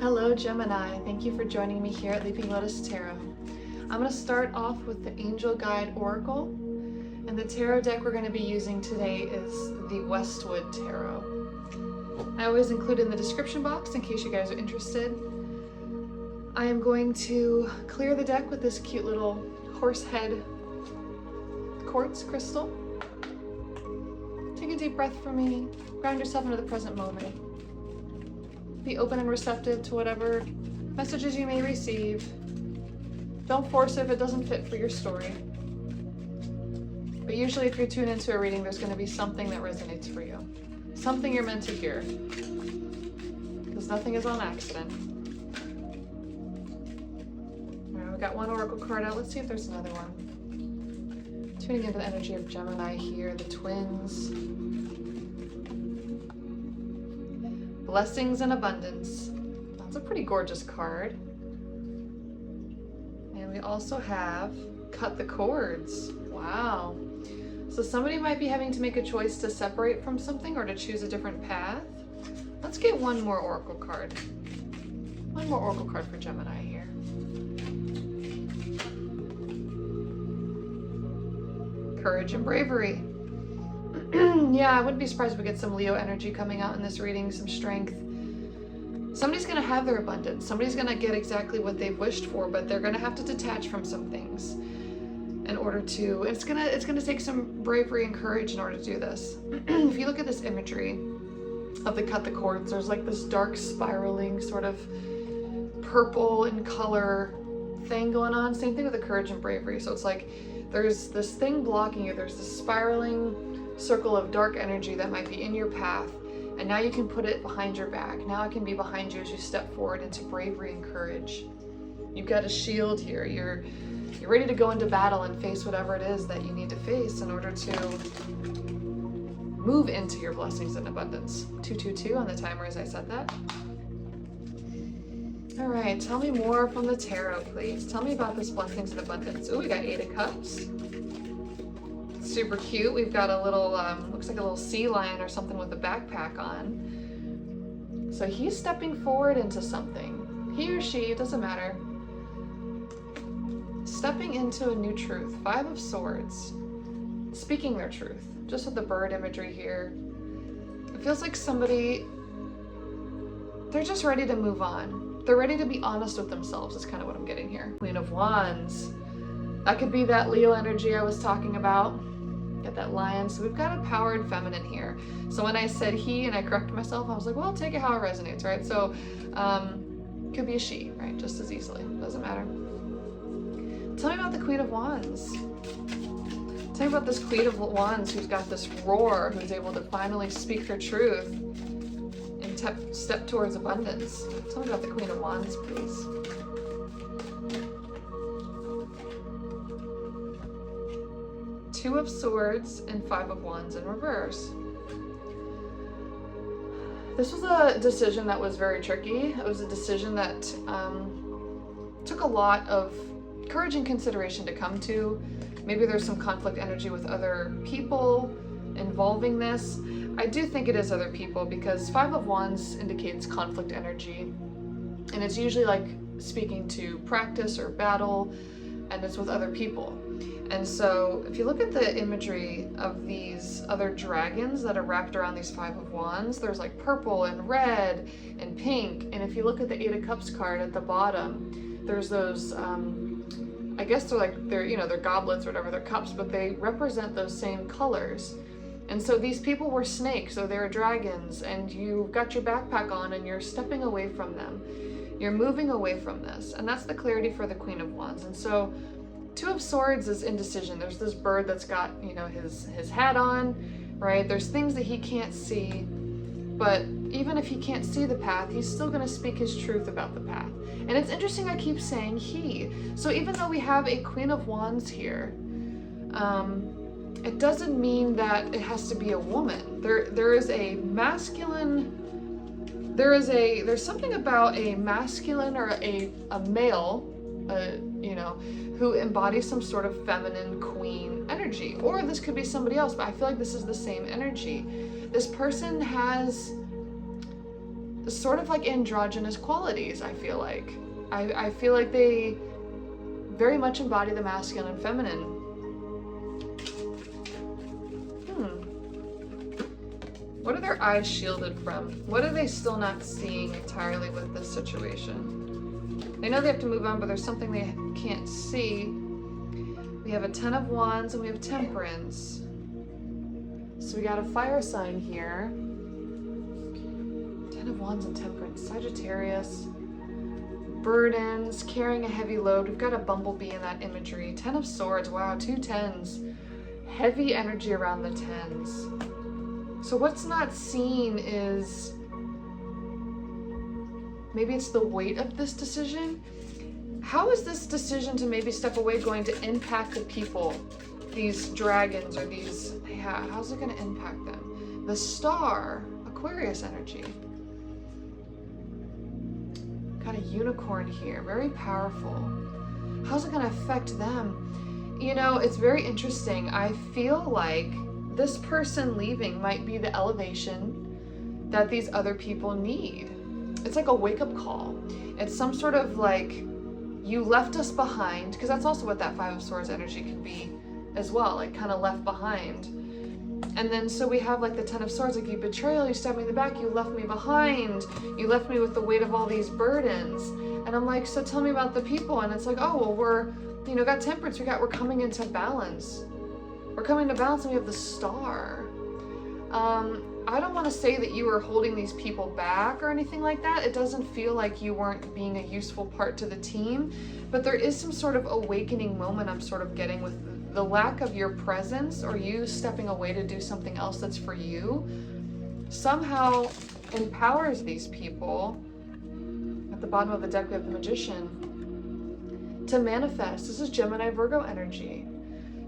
Hello Gemini, thank you for joining me here at Leaping Lotus Tarot. I'm going to start off with the Angel Guide Oracle, and the tarot deck we're going to be using today is the Westwood Tarot. I always include in the description box in case you guys are interested. I am going to clear the deck with this cute little horse head quartz crystal. Take a deep breath for me, ground yourself into the present moment. Be open and receptive to whatever messages you may receive. Don't force it if it doesn't fit for your story. But usually if you're tuned into a reading, there's going to be something that resonates for you. Something you're meant to hear. Because nothing is on accident. Alright, we got one oracle card out. Let's see if there's another one. Tuning into the energy of Gemini here, the twins. Blessings and abundance. That's a pretty gorgeous card. And we also have cut the cords. Wow. So somebody might be having to make a choice to separate from something or to choose a different path. Let's get one more oracle card. One more oracle card for Gemini here. Courage and bravery. Yeah, I wouldn't be surprised if we get some Leo energy coming out in this reading, some strength. Somebody's going to have their abundance. Somebody's going to get exactly what they've wished for, but they're going to have to detach from some things in order to, it's going to take some bravery and courage in order to do this. If you look at this imagery of the cut the cords, there's like this dark spiraling sort of purple in color thing going on. Same thing with the courage and bravery. So it's like there's this thing blocking you. There's this spiraling circle of dark energy that might be in your path, and now you can put it behind your back. Now it can be behind you as you step forward into bravery and courage. You've got a shield here. You're ready to go into battle and face whatever it is that you need to face in order to move into your blessings and abundance. 222 on the timer as I said that. All right, tell me more from the tarot, please. Tell me about this blessings and abundance. Oh, we got 8 of Cups. Super cute. We've got a little, looks like a little sea lion or something with a backpack on. So he's stepping forward into something. He or she, it doesn't matter. Stepping into a new truth. 5 of Swords. Speaking their truth. Just with the bird imagery here. It feels like somebody, they're just ready to move on. They're ready to be honest with themselves is kind of what I'm getting here. Queen of Wands. That could be that Leo energy I was talking about. Get that lion. So we've got a powered feminine here. So when I said he and I corrected myself, I was like, well, take it how it resonates, right? So could be a she, right? Just as easily. Doesn't matter. Tell me about the Queen of Wands. Tell me about this Queen of Wands who's got this roar, who's able to finally speak her truth and step towards abundance. Tell me about the Queen of Wands, please. Two of Swords and 5 of Wands in reverse. This was a decision that was very tricky. It was a decision that took a lot of courage and consideration to come to. Maybe there's some conflict energy with other people involving this. I do think it is other people because 5 of Wands indicates conflict energy. And it's usually like speaking to practice or battle, and it's with other people. And so if you look at the imagery of these other dragons that are wrapped around these 5 of Wands, there's like purple and red and pink. And if you look at the 8 of Cups card at the bottom, there's those, I guess they're goblets or whatever, they're cups, but they represent those same colors. And so these people were snakes, or they're dragons, and you've got your backpack on and you're stepping away from them. You're moving away from this. And that's the clarity for the Queen of Wands. And so 2 of Swords is indecision. There's this bird that's got, his hat on, right? There's things that he can't see, but even if he can't see the path, he's still going to speak his truth about the path. And it's interesting I keep saying he. So even though we have a Queen of Wands here, it doesn't mean that it has to be a woman. There is a masculine, there's something about a masculine or a male, who embodies some sort of feminine queen energy. Or this could be somebody else, but I feel like this is the same energy. This person has sort of like androgynous qualities, I feel like. I feel like they very much embody the masculine and feminine. What are their eyes shielded from? What are they still not seeing entirely with this situation? They know they have to move on, but there's something they can't see. We have a 10 of Wands and we have Temperance. So we got a fire sign here. 10 of Wands and Temperance. Sagittarius. Burdens, carrying a heavy load. We've got a bumblebee in that imagery. 10 of Swords. Wow, 2 10s. Heavy energy around the 10s. So what's not seen is, maybe it's the weight of this decision. How is this decision to maybe step away going to impact the people, these dragons or these, yeah, how's it going to impact them? The Star, Aquarius energy. Got a unicorn here, very powerful. How's it going to affect them? You know, it's very interesting. I feel like this person leaving might be the elevation that these other people need. It's like a wake-up call. It's some sort of like, you left us behind, because that's also what that 5 of Swords energy can be as well, like kind of left behind. And then so we have like the 10 of Swords, like you betrayal, you stabbed me in the back, you left me behind, you left me with the weight of all these burdens. And I'm like, so tell me about the people. And it's like, oh, well, we're, you know, got Temperance, we're coming into balance. We're coming to balance and we have the Star. I don't want to say that you were holding these people back or anything like that. It doesn't feel like you weren't being a useful part to the team, but there is some sort of awakening moment I'm sort of getting with the lack of your presence or you stepping away to do something else that's for you somehow empowers these people. At the bottom of the deck we have the Magician. To manifest, this is Gemini Virgo energy,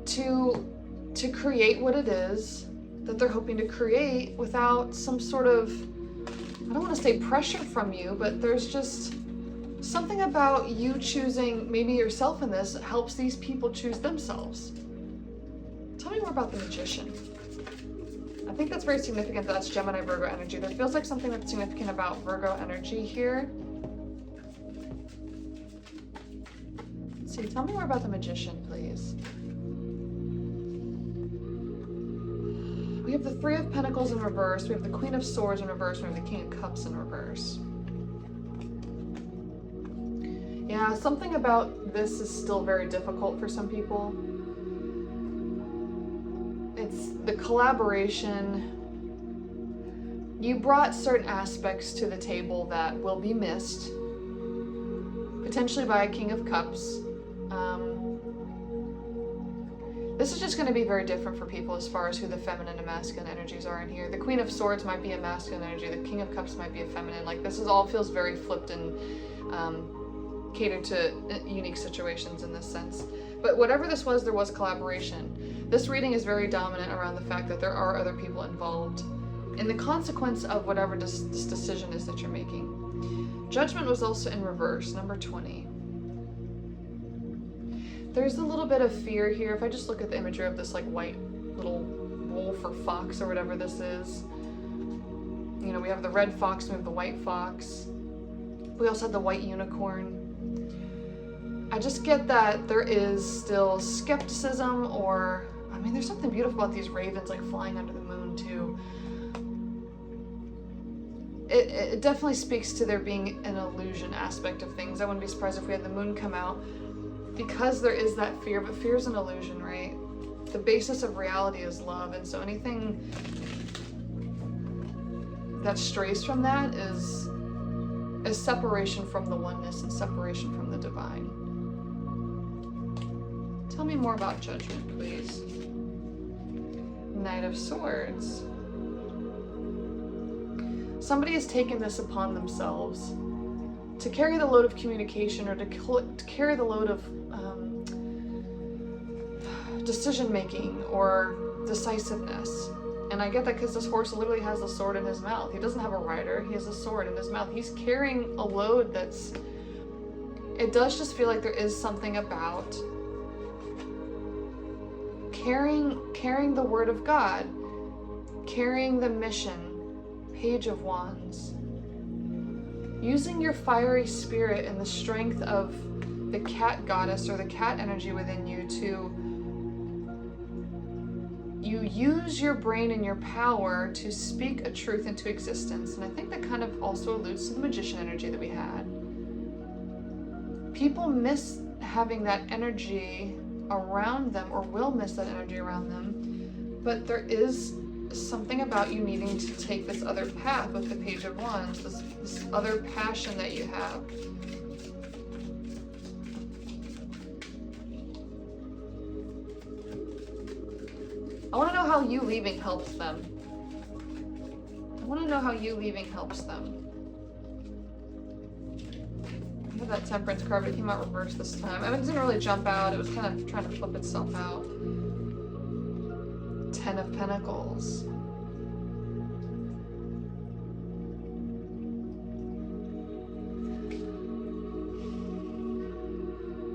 to create what it is that they're hoping to create without some sort of, I don't want to say pressure from you, but there's just something about you choosing maybe yourself in this helps these people choose themselves. Tell me more about the Magician. I think that's very significant that that's Gemini Virgo energy. There feels like something that's significant about Virgo energy here. Let's see, tell me more about the Magician, please. We have the 3 of Pentacles in reverse, we have the Queen of Swords in reverse, we have the King of Cups in reverse. Yeah, something about this is still very difficult for some people. It's the collaboration. You brought certain aspects to the table that will be missed, potentially by a King of Cups. This is just going to be very different for people as far as who the feminine and masculine energies are in here. The Queen of Swords might be a masculine energy. The King of Cups might be a feminine. Like, this is all feels very flipped and catered to unique situations in this sense. But whatever this was, there was collaboration. This reading is very dominant around the fact that there are other people involved in the consequence of whatever this decision is that you're making. Judgment was also in reverse, number 20. There's a little bit of fear here. If I just look at the imagery of this like white little wolf or fox or whatever this is. You know, we have the red fox, we have the white fox. We also have the white unicorn. I just get that there is still skepticism or, I mean, there's something beautiful about these ravens like flying under the moon too. It definitely speaks to there being an illusion aspect of things. I wouldn't be surprised if we had the moon come out, because there is that fear, but fear is an illusion, right? The basis of reality is love, and so anything that strays from that is a separation from the oneness and separation from the divine. Tell me more about Judgment, please. Knight of Swords. Somebody has taken this upon themselves to carry the load of communication or to carry the load of decision-making or decisiveness. And I get that because this horse literally has a sword in his mouth. He doesn't have a rider, he has a sword in his mouth. He's carrying a load that's, it does just feel like there is something about carrying the word of God, carrying the mission. Page of Wands. using your fiery spirit and the strength of the cat goddess or the cat energy within you you use your brain and your power to speak a truth into existence. And I think that kind of also alludes to the magician energy that we had. People miss having that energy around them, or will miss that energy around them, but there is something about you needing to take this other path with the Page of Wands, this other passion that you have. I want to know how you leaving helps them. I want to know how you leaving helps them. I have that Temperance card, but it came out reversed this time. I mean, it didn't really jump out. It was kind of trying to flip itself out. 10 of Pentacles.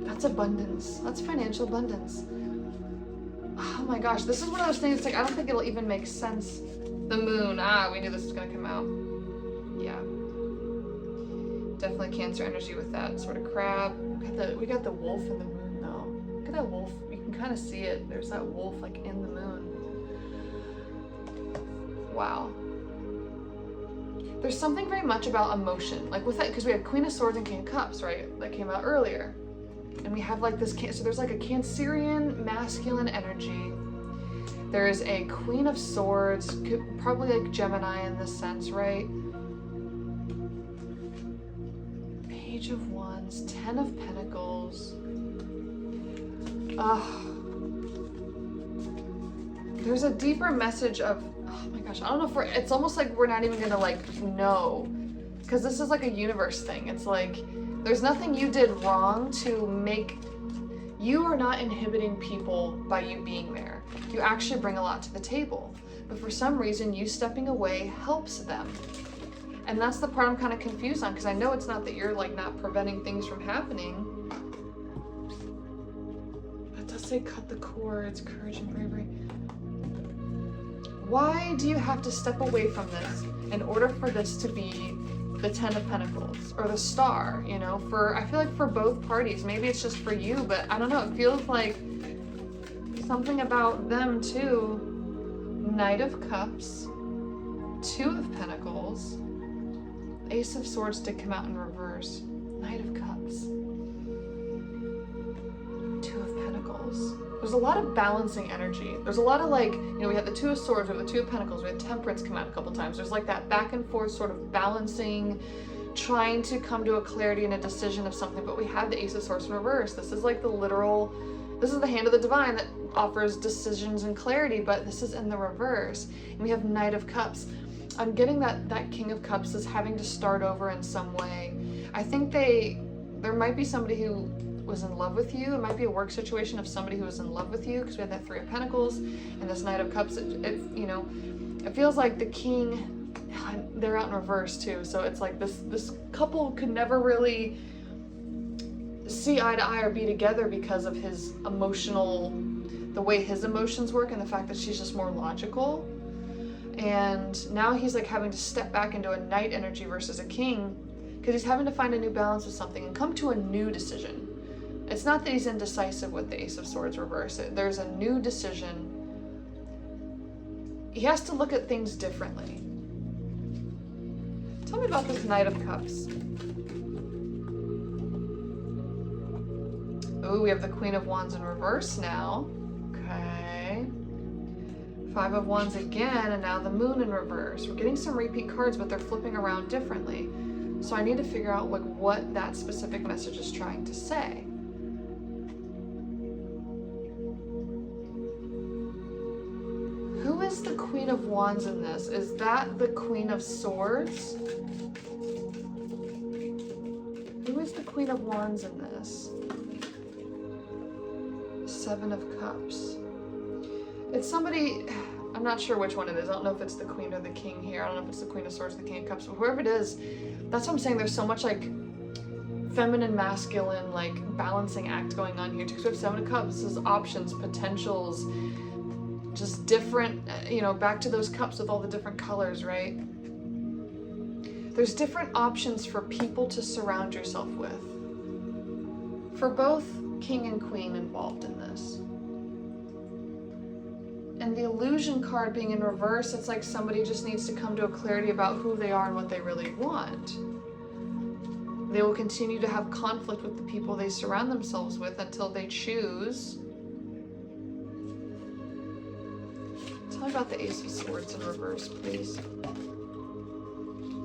That's abundance. That's financial abundance. Oh my gosh, this is one of those things, like, I don't think it'll even make sense. The moon. We knew this was going to come out. Yeah. Definitely Cancer energy with that sort of crab. We got the wolf in the moon, though. Look at that wolf. You can kind of see it. There's that wolf, like, in the moon. Wow. There's something very much about emotion. Like, with that, because we had Queen of Swords and King of Cups, right? That came out earlier. And we have like this, so there's like a Cancerian masculine energy. There is a Queen of Swords, probably like Gemini in this sense, right? Page of Wands, 10 of Pentacles. There's a deeper message of, oh my gosh, I don't know if it's almost like we're not even gonna like know. Because this is like a universe thing. It's like, there's nothing you did wrong to make, you are not inhibiting people by you being there. You actually bring a lot to the table. But for some reason, you stepping away helps them. And that's the part I'm kind of confused on, because I know it's not that you're like not preventing things from happening. It does say cut the cords, courage and bravery. Why do you have to step away from this in order for this to be the 10 of Pentacles or the Star, you know, I feel like for both parties, maybe it's just for you, but I don't know, it feels like something about them too. Knight of Cups, 2 of Pentacles, Ace of Swords did come out in reverse, Knight of Cups, 2 of Pentacles. There's a lot of balancing energy. There's a lot of like, you know, we had the 2 of Swords, we have the 2 of Pentacles, we had Temperance come out a couple times. There's like that back and forth sort of balancing, trying to come to a clarity and a decision of something, but we have the Ace of Swords in reverse. This is like the literal, this is the hand of the divine that offers decisions and clarity, but this is in the reverse. And we have Knight of Cups. I'm getting that King of Cups is having to start over in some way. I think there might be somebody who was in love with you. It might be a work situation of somebody who was in love with you, because we had that 3 of Pentacles and this Knight of Cups. You know, it feels like the King, they're out in reverse too. So it's like this couple could never really see eye to eye or be together because of his the way his emotions work, and the fact that she's just more logical. And now he's like having to step back into a Knight energy versus a King, because he's having to find a new balance with something and come to a new decision. It's not that he's indecisive with the Ace of Swords reverse. There's a new decision. He has to look at things differently. Tell me about this Knight of Cups. Oh, we have the Queen of Wands in reverse now. Okay. 5 of Wands again, and now the Moon in reverse. We're getting some repeat cards, but they're flipping around differently. So I need to figure out like what that specific message is trying to say. Who is the Queen of Wands in this? Is that the Queen of Swords? Who is the Queen of Wands in this? 7 of Cups. It's somebody, I'm not sure which one it is. I don't know if it's the Queen or the King here. I don't know if it's the Queen of Swords or the King of Cups, but whoever it is, that's what I'm saying. There's so much like feminine, masculine, like balancing act going on here. Because we have 7 of Cups. This is options, potentials, just different, you know, back to those cups with all the different colors, right? There's different options for people to surround yourself with. For both king and queen involved in this. And the illusion card being in reverse, it's like somebody just needs to come to a clarity about who they are and what they really want. They will continue to have conflict with the people they surround themselves with until they choose. Tell me about the Ace of Swords in reverse, please.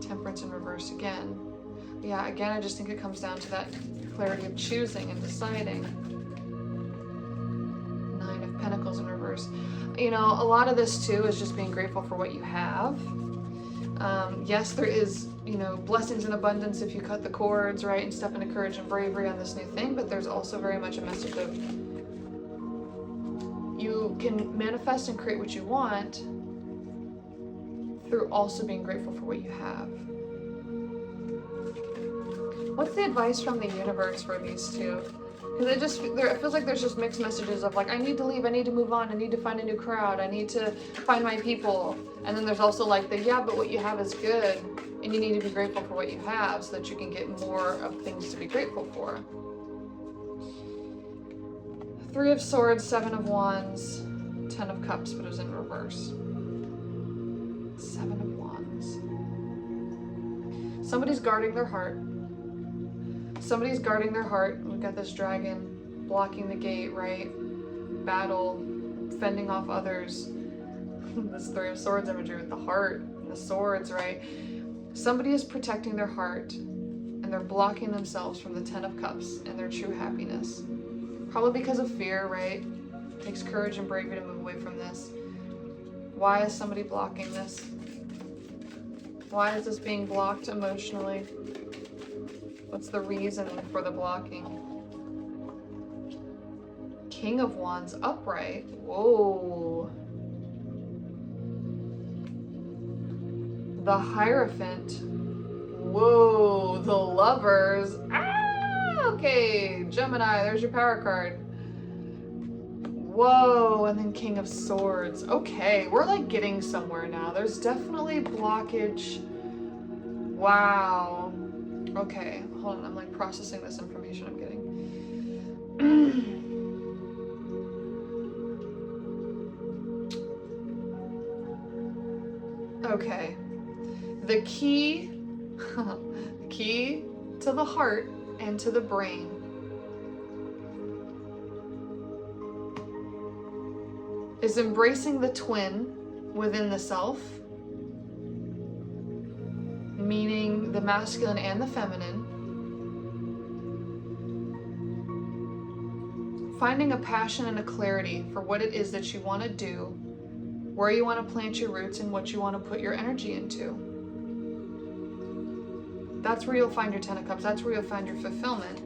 Temperance in reverse again. Yeah, again, I just think it comes down to that clarity of choosing and deciding. Nine of Pentacles in reverse. You know, a lot of this too is just being grateful for what you have. Yes, there is, you know, blessings in abundance if you cut the cords, right, and step into courage and bravery on this new thing, but there's also very much a message of you can manifest and create what you want through also being grateful for what you have. What's the advice from the universe for these two? Because it feels like there's just mixed messages of like, I need to leave, I need to move on, I need to find a new crowd, I need to find my people. And then there's also like the, yeah, but what you have is good, and you need to be grateful for what you have so that you can get more of things to be grateful for. Three of Swords, Seven of Wands, Ten of Cups, but it was in reverse. Seven of Wands. Somebody's guarding their heart. Somebody's guarding their heart. We've got this dragon blocking the gate, right? Battle, fending off others. This Three of Swords imagery with the heart and the swords, right? Somebody is protecting their heart and they're blocking themselves from the Ten of Cups and their true happiness. Probably because of fear, right? It takes courage and bravery to move away from this. Why is somebody blocking this? Why is this being blocked emotionally? What's the reason for the blocking? King of Wands upright. Whoa. The Hierophant. Whoa. The Lovers. Ah, okay. Gemini, there's your power card. Whoa. And then King of Swords. Okay, we're like getting somewhere now. There's definitely blockage. Wow. Okay, hold on, I'm like processing this information I'm getting. Okay, the key to the heart and to the brain is embracing the twin within the self, meaning the masculine and the feminine, finding a passion and a clarity for what it is that you want to do, where you want to plant your roots, and what you want to put your energy into. That's where you'll find your Ten of Cups. That's where you'll find your fulfillment,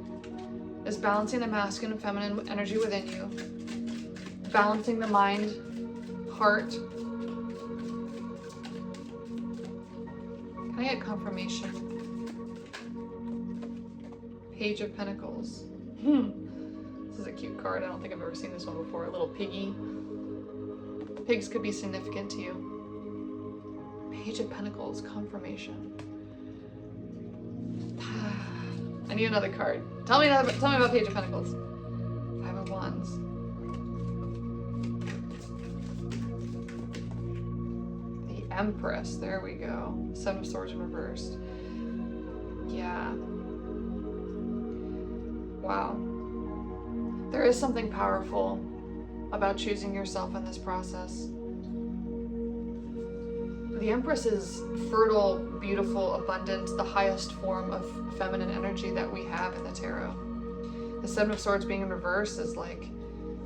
is balancing the masculine and feminine energy within you, balancing the mind, heart. Can I get confirmation? Page of Pentacles. This is a cute card. I don't think I've ever seen this one before. A little piggy. Pigs could be significant to you. Page of Pentacles, confirmation. I need another card. Tell me about Page of Pentacles. Five of Wands. Empress, there we go. Seven of Swords reversed. Yeah. Wow. There is something powerful about choosing yourself in this process. The Empress is fertile, beautiful, abundant, the highest form of feminine energy that we have in the tarot. The Seven of Swords being in reverse is like,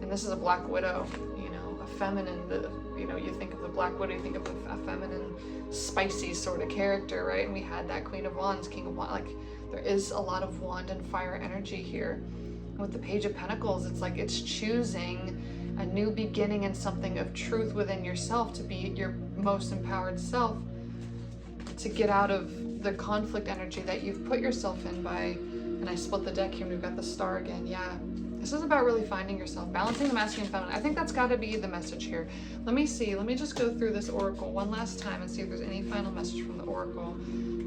and this is a Black Widow, you know, a feminine, you know, you think of the Black Widow, you think of a feminine, spicy sort of character, right? And we had that Queen of Wands, King of Wands, like there is a lot of wand and fire energy here. And with the Page of Pentacles, it's like it's choosing a new beginning and something of truth within yourself to be your most empowered self, to get out of the conflict energy that you've put yourself in by, and I split the deck here and we've got the Star again, yeah. This is about really finding yourself, balancing the masculine and feminine. I think that's got to be the message here. Let me see. Let me just go through this oracle one last time and see if there's any final message from the oracle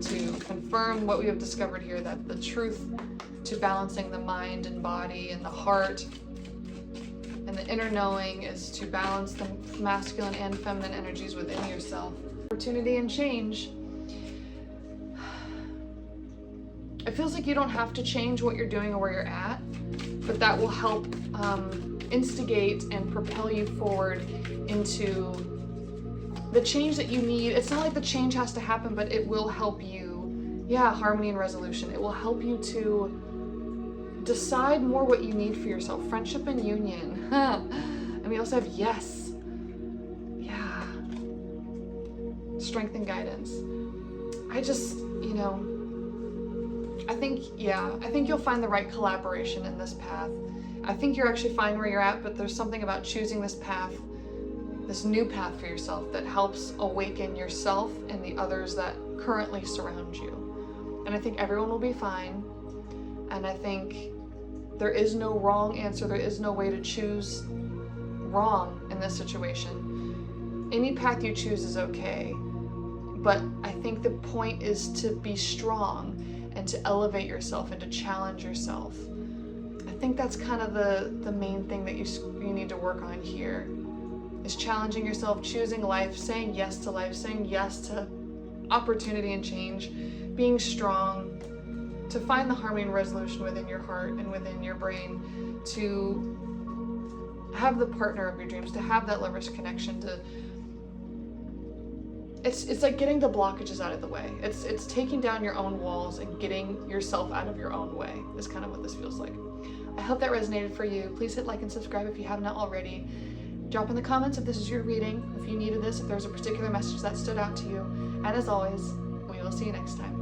to confirm what we have discovered here, that the truth to balancing the mind and body and the heart and the inner knowing is to balance the masculine and feminine energies within yourself. Opportunity and change. It feels like you don't have to change what you're doing or where you're at, but that will help instigate and propel you forward into the change that you need. It's not like the change has to happen, but it will help you. Yeah, harmony and resolution. It will help you to decide more what you need for yourself. Friendship and union. And we also have yes. Yeah. Strength and guidance. I just, you know, I think you'll find the right collaboration in this path. I think you're actually fine where you're at, but there's something about choosing this path, this new path for yourself, that helps awaken yourself and the others that currently surround you. And I think everyone will be fine. And I think there is no wrong answer. There is no way to choose wrong in this situation. Any path you choose is okay. But I think the point is to be strong and to elevate yourself and to challenge yourself. I think that's kind of the main thing that you need to work on here, is challenging yourself, choosing life, saying yes to life, saying yes to opportunity and change, being strong, to find the harmony and resolution within your heart and within your brain, to have the partner of your dreams, to have that lover's connection, to it's like getting the blockages out of the way. It's taking down your own walls and getting yourself out of your own way is kind of what this feels like. I hope that resonated for you. Please hit like and subscribe if you have not already. Drop in the comments if this is your reading, if you needed this, if there's a particular message that stood out to you. And as always, we will see you next time.